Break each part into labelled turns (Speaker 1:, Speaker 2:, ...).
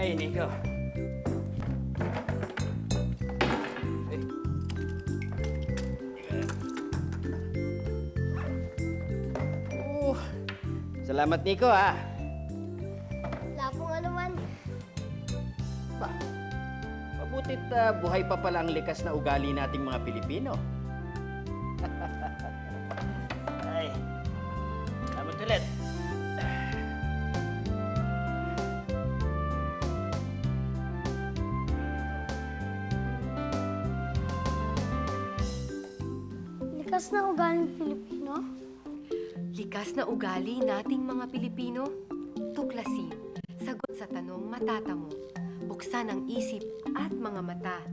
Speaker 1: Ay, Nico. Salamat, Nico, ha?
Speaker 2: Wala pong anuman.
Speaker 1: Ba, mabutit buhay pa pala ang likas na ugali nating mga Pilipino. Ay, salamat ulit.
Speaker 2: Likas na ugaling Pilipino?
Speaker 3: Likas na ugali nating mga Pilipino. Tuklasin, sagot sa tanong matatamo, buksan ang isip at mga mata.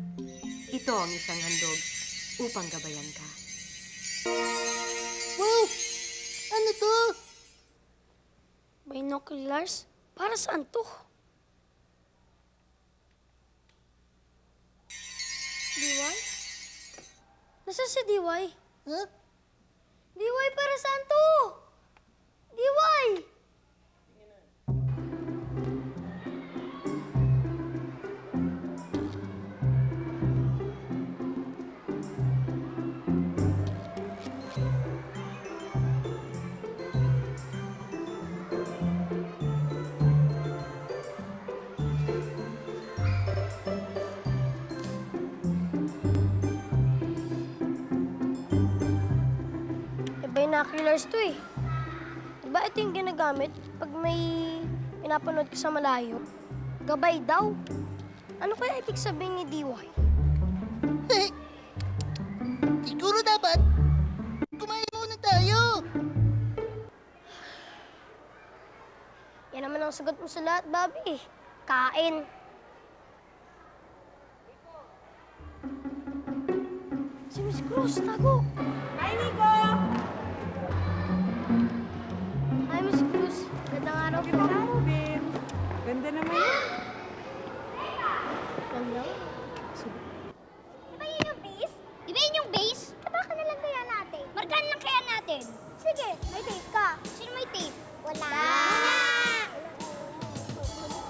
Speaker 3: Ito ang isang handog upang gabayan ka.
Speaker 2: Wow! Ano to? Binoculars? Para saan to? DY? Nasaan si DY? Huh? DY, para saan to? DY! Binoculars to eh. Diba ito yung ginagamit pag may pinapanood ka sa malayo? Gabay daw. Ano kaya ibig sabihin ni DY?
Speaker 4: Siguro dapat kumain muna tayo.
Speaker 2: Yan naman ang sagot mo sa lahat, Bobby. Kain. Si Miss Cruz, tago.
Speaker 5: Hi, Nico!
Speaker 2: Hi, Miss Cruz. Gandang araw po.
Speaker 5: Gandang araw, Ben. Ganda naman yan.
Speaker 2: Ganda.
Speaker 6: Di ba yun yung base? Di ba yun yung base? Tabakan na lang kaya natin. Markahan lang kaya natin. Sige, may tape ka. Sino may tape? Wala.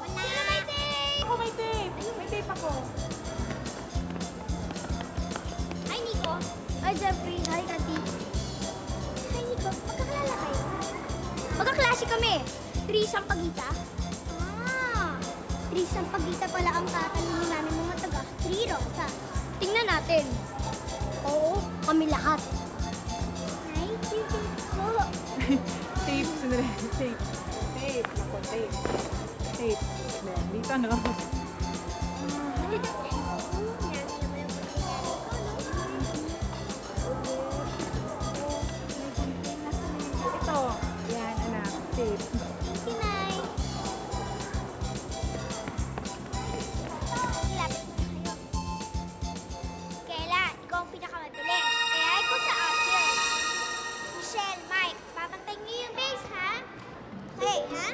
Speaker 6: Wala. Sino may tape?
Speaker 5: Ako may tape. May tape ako.
Speaker 6: Hi, Nico.
Speaker 2: Hi, Jeffrey. Hi, Kati.
Speaker 6: Hi, Nico. Magkakalala kayo? Magkaklase kami. Trisang Pagita. Ah, Trisang Pagita pala ang tatanungin namin mga taga Three Rosa.
Speaker 2: Tingnan natin. Oo, kami lahat.
Speaker 6: Hi, Nico.
Speaker 5: Tape. Sandali. Tape. Tape. Ako, tape. Tape. Dito, no? Ito. Yan, anak. Tape.
Speaker 6: Thank you, Nay. Lapit na kayo. Kayla, ikaw ang pinakamabilis. Kaya ikaw sa akin. Michelle, Mike, babantay niyo yung base, ha? Hey, ha?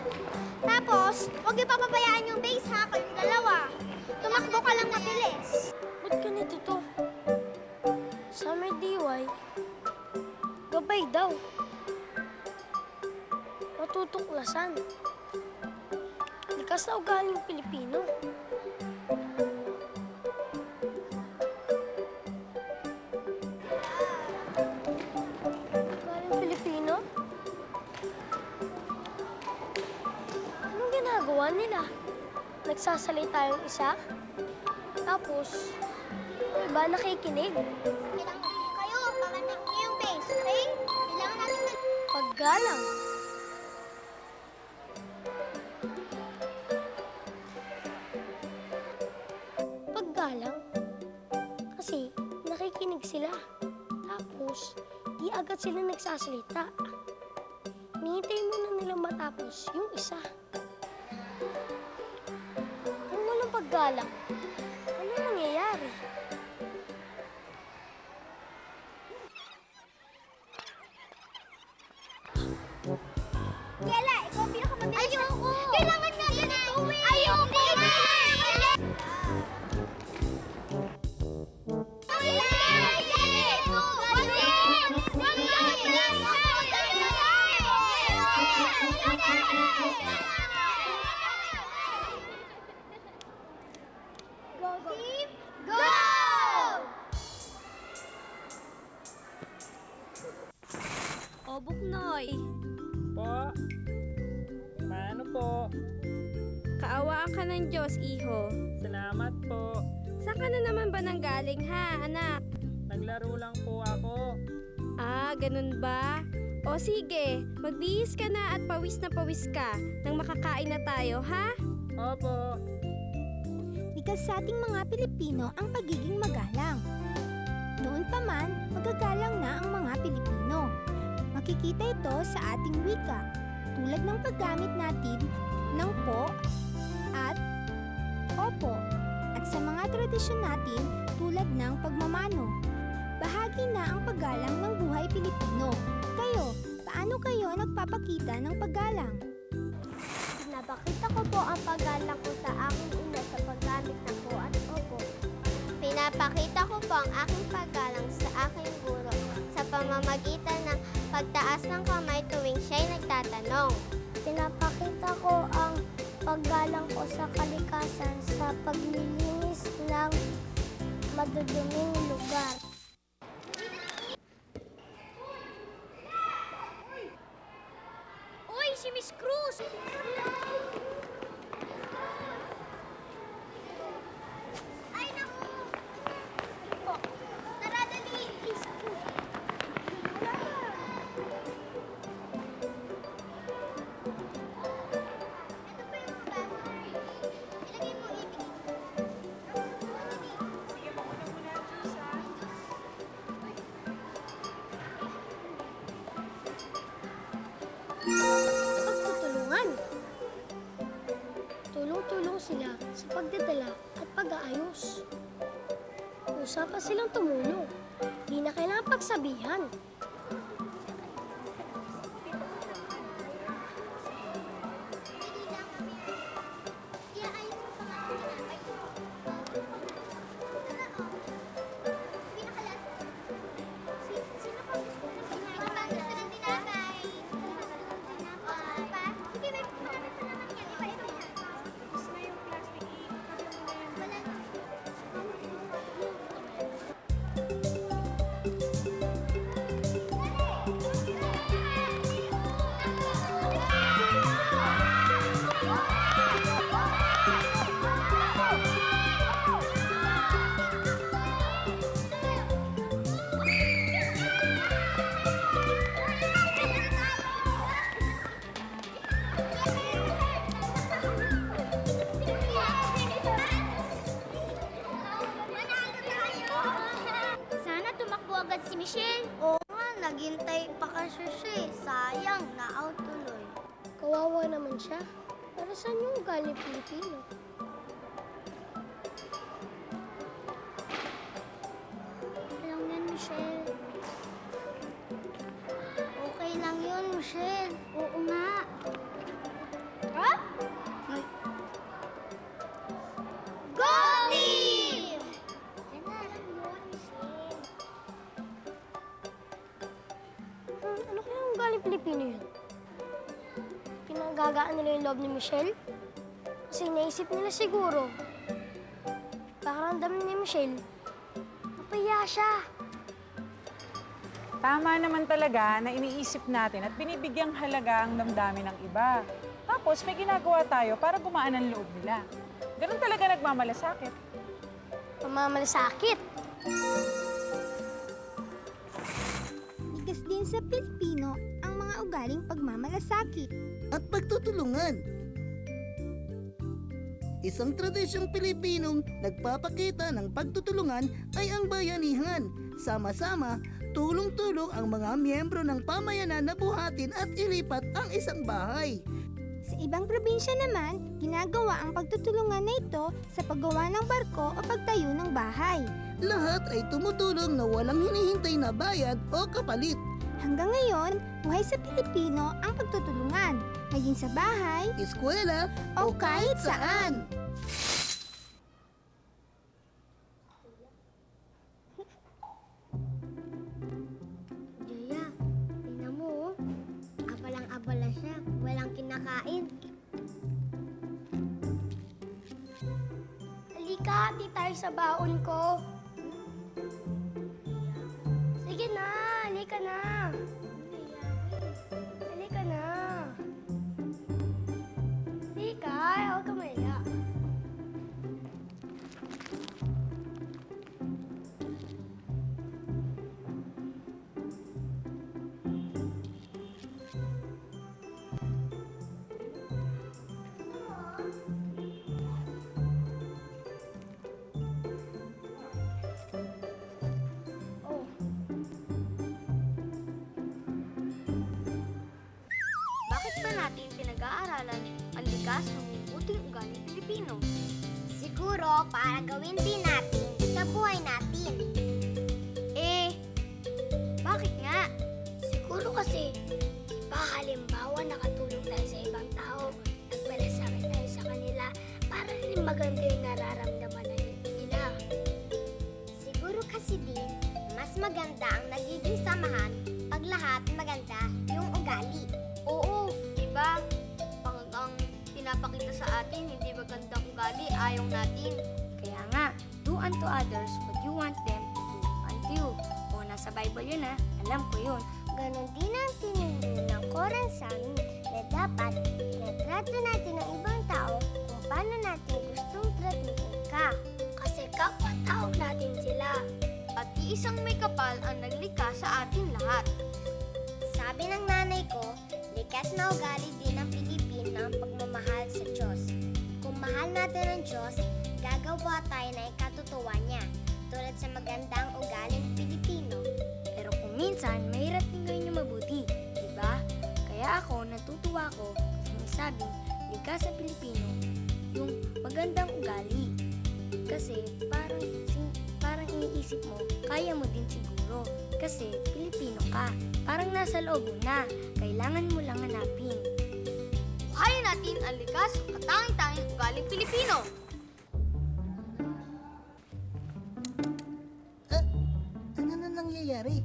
Speaker 6: Tapos, huwag niyo papabayaan yung base, ha? Kayong dalawa. Tumakbo ka lang mabilis.
Speaker 2: Ba't ganito to? Sa may DY, gabay daw. Matutuklasan. Likas na ugaling Pilipino. Ugaling Pilipino? Anong ginagawa nila? Nagsasalita yung isa, tapos yung iba nakikinig.
Speaker 6: Kailangan kayo, pabantak niyo yung base, okay? Kailangan natin na...
Speaker 2: Paggalang. Paggalang? Kasi nakikinig sila. Tapos, di agad sila nagsasalita. Hinihintay muna nilang matapos yung isa. Kung walang paggalang, ano nangyayari?
Speaker 6: Kela, ikaw ang pinakamabilis. Ayoko! Kailangan nga ganito eh! Ayoko!
Speaker 7: po.
Speaker 8: Kaawaan ka ng Diyos, iho.
Speaker 7: Salamat po.
Speaker 8: Saan ka na naman ba nanggaling ha, anak?
Speaker 7: Naglaro lang po ako.
Speaker 8: Ah, ganun ba? O sige, magbihis ka na at pawis ka nang makakain na tayo, ha?
Speaker 7: Opo.
Speaker 6: Likas sa ating mga Pilipino ang pagiging magalang. Noon pa man, magagalang na ang mga Pilipino. Makikita ito sa ating wika, tulad ng paggamit natin ng po at opo, at sa mga tradisyon natin tulad ng pagmamano. Bahagi na ang paggalang ng buhay Pilipino. Kayo, paano kayo nagpapakita ng paggalang?
Speaker 2: Pinapakita ko po ang paggalang ko sa aking ina sa paggamit ng po at opo.
Speaker 6: Pinapakita ko po ang aking paggalang sa aking guro sa pamamagitan ng pagtaas ng kamay tuwing siya'y nagtatanong.
Speaker 2: Pinapakita ko ang paggalang ko sa kalikasan sa paglilinis ng maduduming lugar.
Speaker 6: Uy, si Miss Cruz! Ay, naku! Tara, dali! Miss Cruz! Ito pa yung mga bahay. Ilagay mo, Ibi.
Speaker 5: Sige, mauna muna ang juice, ha?
Speaker 2: Pagtutulungan. Tulong-tulong sila sa pagdadala at pag-aayos. Kusa pa silang tumulong. Di na kailangan pagsabihan.
Speaker 6: Dali lang kami. Iaayos mo pa nga ang tinapay. Tara, oh. Pinakalas. Sino pa gusto ng tinapay? Sino pa gusto ng tinapay? Pa? Sige, may marami pa naman yan. Iba-iba yan.
Speaker 5: Tapos na yung plastic. Ikagay mo na yan.
Speaker 6: Wala na. Sana tumakbo agad si Michelle. Oo nga, naghintay pa kasi siya eh. Sayang, na-out tuloy.
Speaker 2: Kawawa naman siya. Para saan yung galing Pilipino?
Speaker 6: Lang yan, Michelle. Okay lang yun, Michelle. Oo nga. Ha? Ay. Go team! Yan na lang yun, Michelle.
Speaker 2: Ano kaya yung galing Pilipino yun? Pinagagaan nila yung loob ni Michelle? Kasi naisip nila siguro. Pakaramdam ni Michelle, napaya siya.
Speaker 5: Tama naman talaga na iniisip natin at binibigyang halaga ang damdamin ng iba. Tapos may ginagawa tayo para gumaan ang loob nila. Ganun talaga nagmamalasakit.
Speaker 2: Mamamalasakit.
Speaker 6: Likas din sa Pilipino ang mga ugaling pagmamalasakit.
Speaker 4: At pagtutulungan. Isang tradisyong Pilipinong nagpapakita ng pagtutulungan ay ang bayanihan. Sama-sama, tulong-tulong ang mga miyembro ng pamayanan na buhatin at ilipat ang isang bahay.
Speaker 6: Sa ibang probinsya naman, ginagawa ang pagtutulungan na ito sa paggawa ng barko o pagtayo ng bahay.
Speaker 4: Lahat ay tumutulong na walang hinihintay na bayad o kapalit.
Speaker 6: Hanggang ngayon, buhay sa Pilipino ang pagtutulungan, maging sa bahay
Speaker 4: Eskwela
Speaker 6: o kahit saan.
Speaker 2: Jaya, tingnan mo, abalang-abala siya. Walang kinakain. Halika, hati tayo sa baon ko. Sige na, halika na. Halika na. Ay, huwag ka mahiya. Oh.
Speaker 6: Bakit ba natin pinag-aaralan ang likas ng mabuting ugaling Pilipino? Siguro para gawin din natin sa buhay natin. Eh, bakit nga?
Speaker 2: Siguro kasi, di ba halimbawa nakatulong tayo sa ibang tao, nagpalasakit tayo sa kanila, para rin maganda yung nararamdaman na nila.
Speaker 6: Siguro kasi din, mas maganda ang nagiging samahan pag lahat maganda yung ugali. Oo, di ba? Pag ang pinapakita sa atin, hindi magandang ugali, ayaw natin.
Speaker 2: Kaya nga, do unto others what you want them to do unto you. O nasa Bible yun ha, alam ko yun.
Speaker 6: Ganon din ang tinuro ng Koran sa amin na dapat tinatrato natin ang ibang tao kung paano natin gustong tratuhin ka.
Speaker 2: Kasi kapwa-tao natin sila.
Speaker 6: At iisang may kapal ang naglikha sa atin lahat. Sabi ng nanay ko, likas na ugali din ng Pilipino ang pagmamahal sa Diyos. Kung mahal natin ang Diyos, gagawa tayo na ikatutuwa niya, tulad sa magandang ugaling Pilipino.
Speaker 2: Pero kung minsan, mahirap din gawin yung mabuti, di ba? Kaya ako, natutuwa ko kasi may sabing, likas sa Pilipino, yung magandang ugali. Kasi parang iniisip mo, kaya mo din siguro. Kasi Pilipino ka. Parang nasa loob mo na. Kailangan mo lang hanapin.
Speaker 6: Buhayin natin ang likas, katanging-tanging ugaling Pilipino.
Speaker 4: Ano na nangyayari?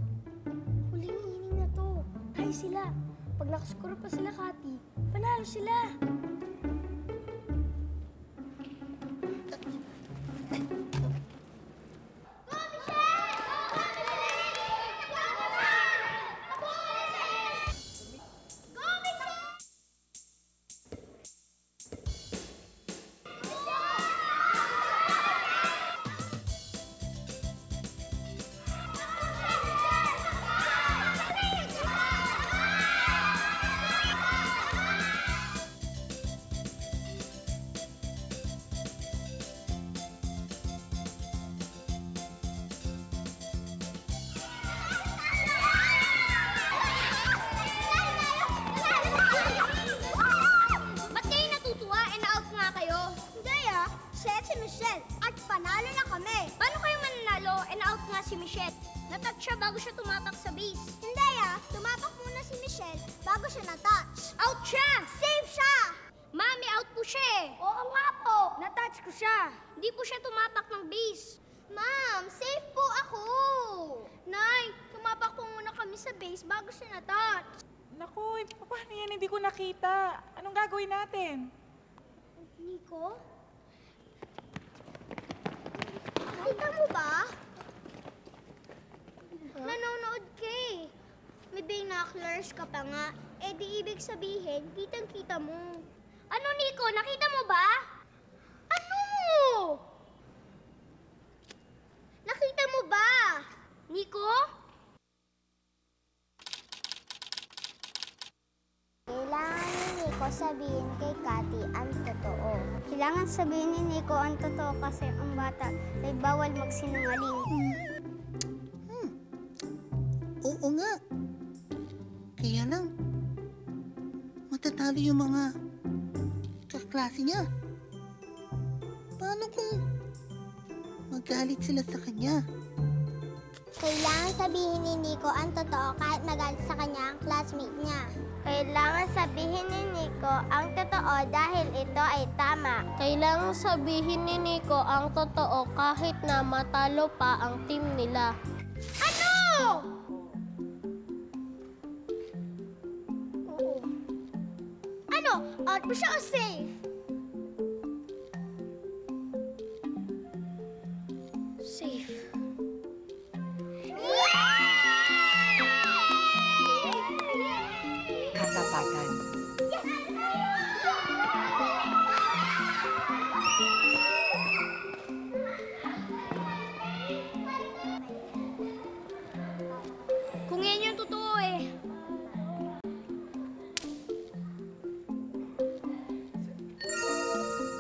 Speaker 2: Huling inning na to. Hay sila. Pag nakaskuro pa sila, Kati, panalo sila.
Speaker 6: Ba't kayo natutuwa? Na-out nga kayo. Hindi ah. Set si Michelle. At panalo na kami. Paano kayo mananalo? Na-out nga si Michelle. Natouch siya bago siya tumapak sa base. Hindi ah. Tumapak muna si Michelle bago siya natouch. Out siya! Save siya! Mami, out po siya eh.
Speaker 2: Oo nga po. Natouch ko siya.
Speaker 6: Hindi po siya tumapak ng base. Ma'am, safe po ako. Nay, tumapak po muna kami sa base bago siya natouch.
Speaker 5: Naku, paano yan? Hindi ko nakita. Anong gagawin natin?
Speaker 6: Nico? Nakita mo ba? Nanonood ka eh. May binoculars ka pa nga. Eh di ibig sabihin, kitang-kita mo. Ano, Nico? Nakita mo ba? Ano? Nakita mo ba? Nico? Kailangan ni Nico sabihin kay Kati ang totoo. Kailangan sabihin ni Nico ang totoo kasi ang bata ay bawal magsinungaling.
Speaker 4: Oo nga. Kaya lang, matatalo yung mga kaklase niya. Paano kung magalit sila sa kanya?
Speaker 6: Kailangan sabihin ni Nico ang totoo kahit magalit sa kanya ang classmate niya. Kailangan sabihin ni Nico ang totoo dahil ito ay tama.
Speaker 2: Kailangan sabihin ni Nico ang totoo kahit na matalo pa ang team nila.
Speaker 6: Ano? Oo. Ano? Out mo siya o safe?
Speaker 2: Safe.
Speaker 3: Katapatan.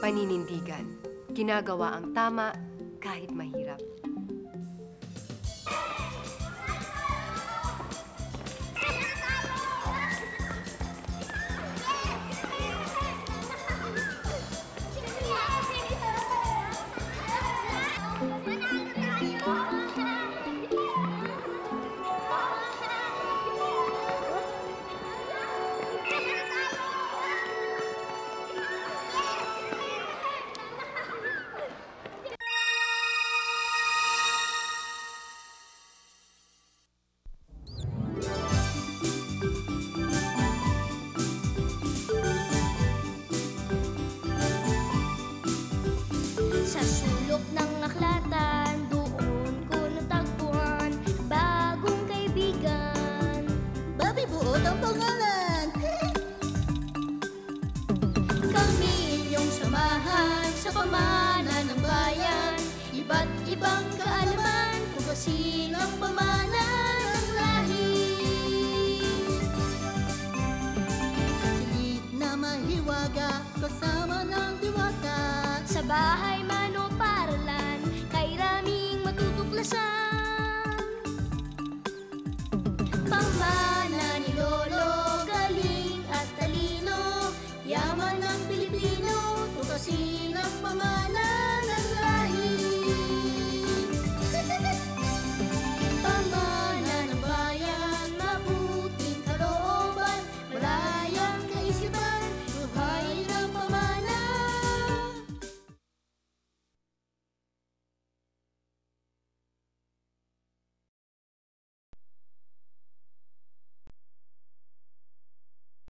Speaker 3: Paninindigan. Ginagawa ang tama kahit mahirap.
Speaker 2: Sa sulok ng aklatan, doon ko natagpuan bagong kaibigan.
Speaker 4: Babi Buot ang pangalan.
Speaker 2: Kami inyong samahan sa pamana ng bayan. Iba't ibang kaalaman kung kasilang pamana ng lahi.
Speaker 4: Silid na mahiwaga ko sa